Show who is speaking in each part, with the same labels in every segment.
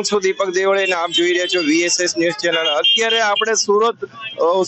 Speaker 1: હું છું દીપક દેવળે અને આપ જોઈ રહ્યા છો VSS ન્યૂઝ ચેનલ। અત્યારે આપણે સુરત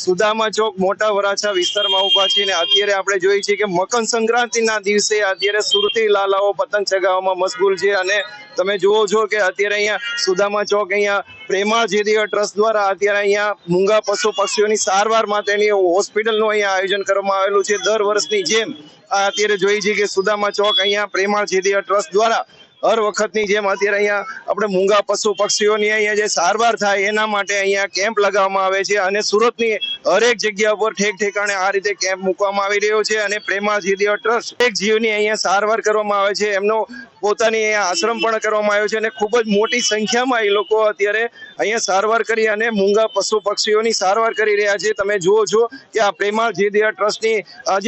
Speaker 1: સુદામા ચોક મોટા વરાછા વિસ્તારમાં ઊભા છીએ અને અત્યારે આપણે જોઈએ છીએ કે મકર સંક્રાંતિના દિવસે અત્યારે સુરતી લાલાઓ પતંગ ચગાવવામાં મશગુલ છે અને તમે જુઓ છો કે અત્યારે અહીંયા સુદામા ચોક અહીંયા પ્રેમાળ જેદીય ટ્રસ્ટ દ્વારા અત્યારે અહીંયા મૂંગા પશુ પક્ષીઓની સારવાર માટેની હોસ્પિટલનું અહીંયા આયોજન કરવામાં આવેલું છે। દર વર્ષની જેમ અત્યારે જોઈએ છીએ કે સુદામા ચોક અહીંયા પ્રેમાળ જેદીય ટ્રસ્ટ દ્વારા હર વખતની જેમ અત્યારે અહીંયા આપણે મૂંગા પશુ પક્ષીઓની અહીંયા જે સારવાર થાય એના માટે અહીંયા કેમ્પ લગાવવામાં આવે છે અને સુરતની હરેક જગ્યા પર ઠેક ઠેકાણે આ રીતે કેમ્પ મૂકવામાં આવી રહ્યો છે અને પ્રેમાળ જેદીય ટ્રસ્ટ એક જીવની અહીંયા સારવાર કરવામાં આવે છે। એમનો પોતાની અહીંયા આશ્રમ પણ કરવામાં આવ્યો છે અને ખૂબ જ મોટી સંખ્યામાં એ લોકો અત્યારે અહીંયા સારવાર કરી અને મૂંગા પશુ પક્ષીઓની સારવાર કરી રહ્યા છે। તમે જુઓ છો કે આ પ્રેમાળ જેદીય ટ્રસ્ટની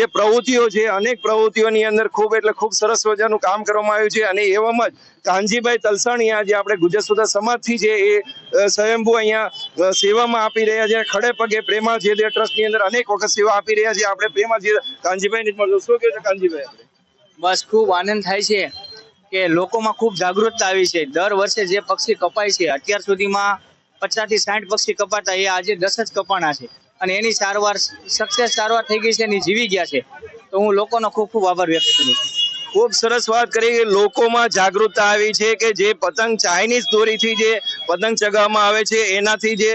Speaker 1: જે પ્રવૃત્તિઓ છે અનેક પ્રવૃત્તિઓની અંદર ખૂબ એટલે ખૂબ સરસ મજાનું કામ કરવામાં આવ્યું છે અને એવામાં કાનજીભાઈ તલસાણી જે આપણે ગુજર સુધા સમાજથી છે એ સ્વયંભૂ અહીંયા સેવામાં આપી રહ્યા છે। ખડે પગે પ્રેમાળ જેદીય ટ્રસ્ટની અંદર અનેક વખત સેવા આપી રહ્યા છે। આપણે પ્રેમાળ કાનજીભાઈ શું કહે છે કાનજીભાઈ?
Speaker 2: બસ ખૂબ આનંદ થાય છે કે લોકોમાં ખૂબ જાગૃતતા આવી છે। દર વર્ષે જે પક્ષી કપાય છે અત્યાર સુધીમાં 50 થી 60 પક્ષી કપાતા એ આજે 10 જ કપાણા છે અને એની સારવાર સક્સેસ સારવાર થઈ ગઈ છે અને જીવી ગયા છે। તો હું લોકોનો ખૂબ ખૂબ આભાર વ્યક્ત કરું છું।
Speaker 1: ખૂબ સરસ વાત કરી કે લોકોમાં જાગૃતતા આવી છે કે જે પતંગ ચાઇનીઝ દોરીથી જે પતંગ ચગાવવામાં આવે છે એનાથી જે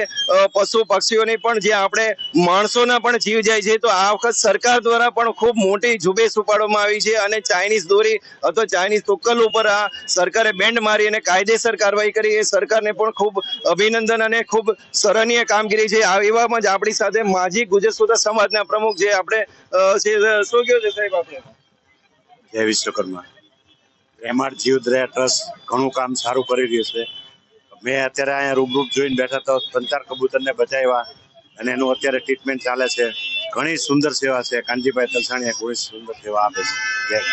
Speaker 1: પશુ પક્ષીઓને પણ જે આપણે માણસોના પણ જીવ જાય છે। તો આ વખત સરકાર દ્વારા પણ ખૂબ મોટી ઝુંબેશ ઉપાડવામાં આવી છે અને ચાઇનીઝ દોરી અથવા ચાઇનીઝ તુક્કલ ઉપર આ સરકારે બેન્ડ મારી અને કાયદેસર કાર્યવાહી કરી એ સરકારને પણ ખૂબ અભિનંદન અને ખૂબ સરાહનીય કામગીરી છે। એવામાં જ આપણી સાથે માજી ગુજર સુધા સમાજના પ્રમુખ જે આપણે શું કહ્યું છે સાહેબ આપણે?
Speaker 3: જય વિશ્વકર્મા। પ્રેમાળ જીવદયા ટ્રસ્ટ ઘણું કામ સારું કરી રહ્યું છે। મેં અત્યારે અહીંયા રૂબરૂપ જોઈને બેઠા તો 3-4 કબૂતરને બચાવ્યા અને એનું અત્યારે ટ્રીટમેન્ટ ચાલે છે। ઘણી સુંદર સેવા છે। કાનજીભાઈ તલસાણીએ ઘણી સુંદર સેવા આપે છે। જય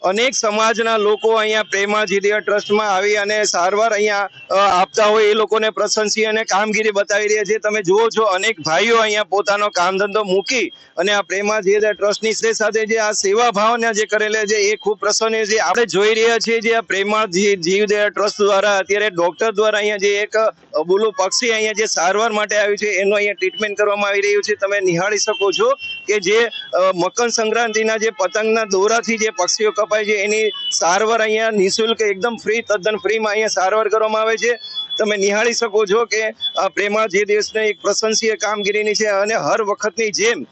Speaker 1: અનેક સમાજના લોકો અહીંયા પ્રેમાળ જેદીય ટ્રસ્ટમાં આવી અને સારવાર અહીંયા આપતા હોય એ લોકોને પ્રશંસી અને કામગીરી બતાવી રહ્યા છે। તમે જુઓ છો અનેક ભાઈઓ અહીંયા પોતાનો કામ ધંધો મૂકી અને આ પ્રેમાળ જેદીય ટ્રસ્ટની સાથે જે આ સેવા ભાવના જે કરેલા છે એ ખૂબ પ્રસન્ન છે। આપણે જોઈ રહ્યા છીએ જે આ પ્રેમાળ જીવદયા ટ્રસ્ટ દ્વારા અત્યારે ડોક્ટર દ્વારા અહીંયા જે એક અબોલું પક્ષી અહીંયા જે સારવાર માટે આવ્યું છે એનું અહીંયા ટ્રીટમેન્ટ કરવામાં આવી રહ્યું છે। તમે નિહાળી શકો છો કે જે મકર સંક્રાંતિના જે પતંગના દોરાથી જે પક્ષીઓ કપાય છે એની સારવાર અહીંયા નિઃશુલ્ક એકદમ ફ્રી તદ્દન ફ્રીમાં અહીંયા સારવાર કરવામાં આવે છે। તમે નિહાળી શકો છો કે આ પ્રેમાળ જેદીયની એક પ્રશંસનીય કામગીરીની છે અને હર વખતની જેમ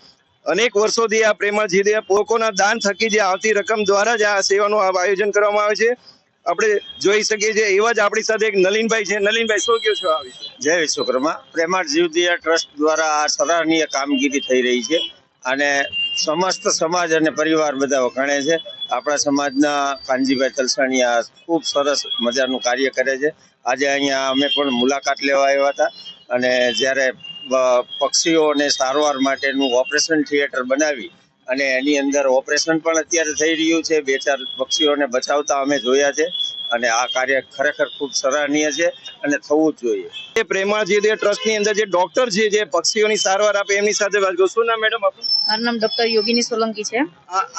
Speaker 1: અનેક વર્ષોથી આ પ્રેમાળ જેદીય લોકોના દાન થકી જે આવતી રકમ દ્વારા જ આ સેવાનું આયોજન કરવામાં આવે છે। આપણે જોઈ શકીએ છીએ એવા જ આપણી સાથે એક નલિનભાઈ છે। નલિનભાઈ શું કહો છો આ વિશે?
Speaker 4: જય વિશ્વકર્મા। પ્રેમાળ જીવદયા ટ્રસ્ટ દ્વારા આ સરાહનીય કામગીરી થઈ રહી છે અને સમસ્ત સમાજ અને પરિવાર બધા વખાણે છે। આપણા સમાજના કાનજીભાઈ તલસાણી આ ખૂબ સરસ મજાનું કાર્ય કરે છે। આજે અહીંયા અમે પણ મુલાકાત લેવા આવ્યા હતા અને જ્યારે પક્ષીઓને સારવાર માટેનું ઓપરેશન થિયેટર બનાવી અને એની અંદર ઓપરેશન પણ અત્યારે થઈ રહ્યું છે। 2-4 પક્ષીઓને બચાવતા અમે જોયા છે અને આ કાર્ય ખરેખર ખૂબ સરાહનીય છે અને થવું જ જોઈએ।
Speaker 1: પ્રેમાળ જેદીય ટ્રસ્ટની અંદર જે ડોક્ટર છે જે પક્ષીઓની સારવાર આપે એમની સાથે વાત કરું। શું નામ મેડમ આપનું?
Speaker 5: મારું નામ ડોક્ટર યોગિની સોલંકી છે।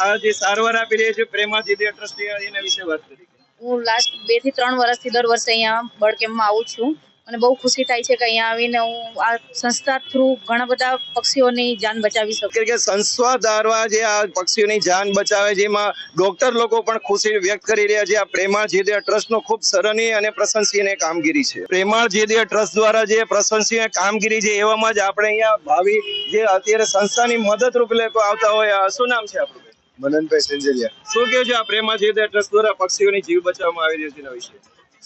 Speaker 1: આ જે સારવાર આપી રહી છે પ્રેમાળ જેદીય ટ્રસ્ટ એના વિશે વાત કરી।
Speaker 5: હું લાસ્ટ 2 થી 3 વર્ષથી દર વર્ષે અહીંયા બર્ડ કેમ્પમાં આવું છું અને બહુ ખુશી થાય છે કે અહીંયા આવીને હું આ સંસ્થા થ્રુ ઘણા બધા પક્ષીઓની જાન બચાવી શકું।
Speaker 1: કે સંસ્થા દ્વારા જે આ પક્ષીઓની જાન બચાવે જેમાં ડોક્ટર લોકો પણ ખુશી વ્યક્ત કરી રહ્યા છે। આ પ્રેમાળ જેદીય ટ્રસ્ટનો ખૂબ સરાહનીય અને પ્રશંસનીય કામગીરી છે। પ્રેમાળ જેદીય ટ્રસ્ટ દ્વારા જે પ્રશંસનીય કામગીરી છે એવામાં જ આપણે અહીંયા ભાવિ જે અત્યારે સંસ્થાની મદદરૂપ લોકો આવતા હોય। શું નામ છે આપણું?
Speaker 6: મનનભાઈ સેન્જલિયા।
Speaker 1: શું કહો છો આ પ્રેમાળ જેદીય ટ્રસ્ટ દ્વારા પક્ષીઓની જીવ બચાવવામાં આવી રહ્યો છે એના વિશે?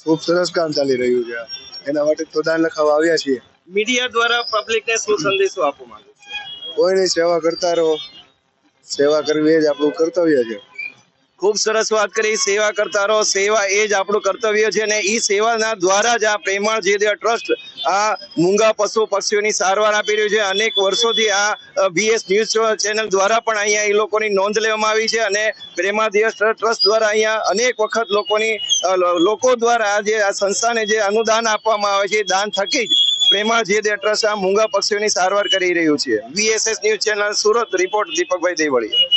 Speaker 6: ખૂબ સરસ કામ ચાલી રહ્યું છે। એના માટે તો દાન લખાવા આવ્યા છીએ।
Speaker 1: મીડિયા દ્વારા પબ્લિકને શું સંદેશો આપવા માંગો છો?
Speaker 6: કોઈની સેવા કરતા રહો। સેવા કરવી એ જ આપણું કર્તવ્ય છે।
Speaker 1: ખૂબ સરસ વાત કરી। સેવા કરતા રહો, સેવા એ જ આપણું કર્તવ્ય છે અને એ સેવાના દ્વારા જ આ પ્રેમાળ જેદીય ટ્રસ્ટ આ મૂંગા પશુ પક્ષીઓની સારવાર આપી રહ્યું છે। અનેક વર્ષોથી આ VS ન્યૂઝ ચેનલ દ્વારા પણ અહીંયા એ લોકોની નોંધ લેવામાં આવી છે અને પ્રેમાળ જેદીય ટ્રસ્ટ દ્વારા અહીંયા અનેક વખત લોકો દ્વારા જે આ સંસ્થાને જે અનુદાન આપવામાં આવે છે દાન થકી જ પ્રેમાળ જેદીય ટ્રસ્ટ આ મૂંગા પક્ષીઓની સારવાર કરી રહ્યું છે। VSS news channel Surat report Deepakbhai Devaliya.